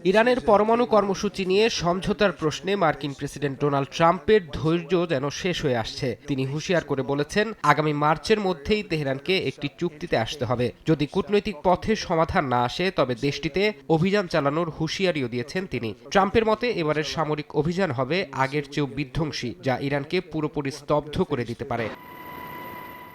ইরানের পরমাণু কর্মসূচি নিয়ে সমঝোতার প্রশ্নে মার্কিন প্রেসিডেন্ট ডোনাল্ড ট্রাম্পের ধৈর্য যেন শেষ হয়ে আসছে। তিনি হুঁশিয়ার করে বলেছেন, আগামী মার্চের মধ্যেই তেহরানকে একটি চুক্তিতে আসতে হবে। যদি কূটনৈতিক পথে সমাধান না আসে তবে দেশটিতে অভিযান চালানোর হুঁশিয়ারিও দিয়েছেন তিনি। ট্রাম্পের মতে এবারের সামরিক অভিযান হবে আগের চেয়েও বিধ্বংসী, যা ইরানকে পুরোপুরি স্তব্ধ করে দিতে পারে।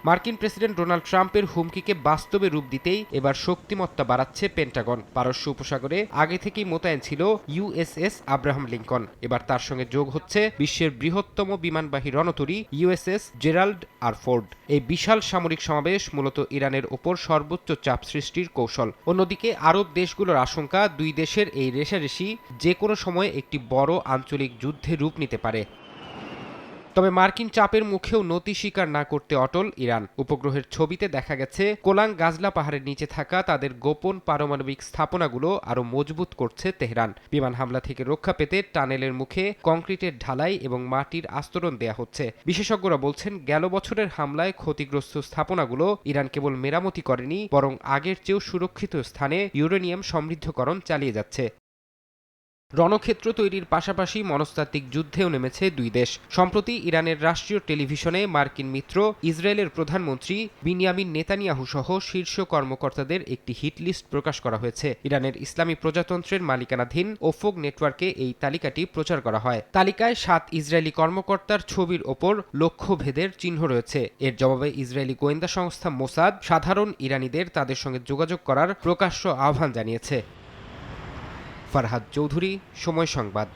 মার্কিন প্রেসিডেন্ট ডোনাল্ড ট্রাম্পের হুমকিকে বাস্তবে রূপ দিতেই এবার শক্তিমত্তা বাড়াচ্ছে পেন্টাগন। পারস্য উপসাগরে আগে থেকেই মোতায়েন ছিল ইউএসএস আব্রাহাম লিঙ্কন। এবার তার সঙ্গে যোগ হচ্ছে বিশ্বের বৃহত্তম বিমানবাহী রণতরী ইউএসএস জেরাল্ড আর ফোর্ড। এই বিশাল সামরিক সমাবেশ মূলত ইরানের ওপর সর্বোচ্চ চাপ সৃষ্টির কৌশল। অন্যদিকে আরব দেশগুলোর আশঙ্কা, দুই দেশের এই রেষারেষি যে কোনো সময় একটি বড় আঞ্চলিক যুদ্ধে রূপ নিতে পারে। তবে মার্কিন চাপের মুখেও নতি স্বীকার না করতে অটল ইরান। উপগ্রহের ছবিতে দেখা গেছে কোলাং গাজলা পাহাড়ের নিচে থাকা তাদের গোপন পারমাণবিক স্থাপনাগুলো আরও মজবুত করছে তেহরান। বিমান হামলা থেকে রক্ষা পেতে টানেলের মুখে কংক্রিটের ঢালাই এবং মাটির আস্তরণ দেয়া হচ্ছে। বিশেষজ্ঞরা বলছেন, গেল বছরের হামলায় ক্ষতিগ্রস্ত স্থাপনাগুলো ইরান কেবল মেরামতি করেনি, বরং আগের চেয়েও সুরক্ষিত স্থানে ইউরেনিয়াম সমৃদ্ধকরণ চালিয়ে যাচ্ছে। রণক্ষেত্র তৈরির পাশাপাশি মনস্তাত্ত্বিক যুদ্ধেও নেমেছে দুই দেশ। সম্প্রতি ইরানের রাষ্ট্রীয় টেলিভিশনে মার্কিন মিত্র ইসরায়েলের প্রধানমন্ত্রী বিনিয়ামিন নেতানিয়াহু সহ শীর্ষ কর্মকর্তাদের একটি হিট লিস্ট প্রকাশ করা হয়েছে। ইরানের ইসলামী প্রজাতন্ত্রের মালিকানাধীন ওফোক নেটওয়ার্কে এই তালিকাটি প্রচার করা হয়। তালিকায় 7 ইসরায়েলি কর্মকর্তার ছবির ওপর লক্ষ্যভেদের চিহ্ন রয়েছে। এর জবাবে ইসরায়েলি গোয়েন্দা সংস্থা মোসাদ সাধারণ ইরানিদের তাদের সঙ্গে যোগাযোগ করার প্রকাশ্য আহ্বান জানিয়েছে। ফারহাদ চৌধুরী, সময় সংবাদ।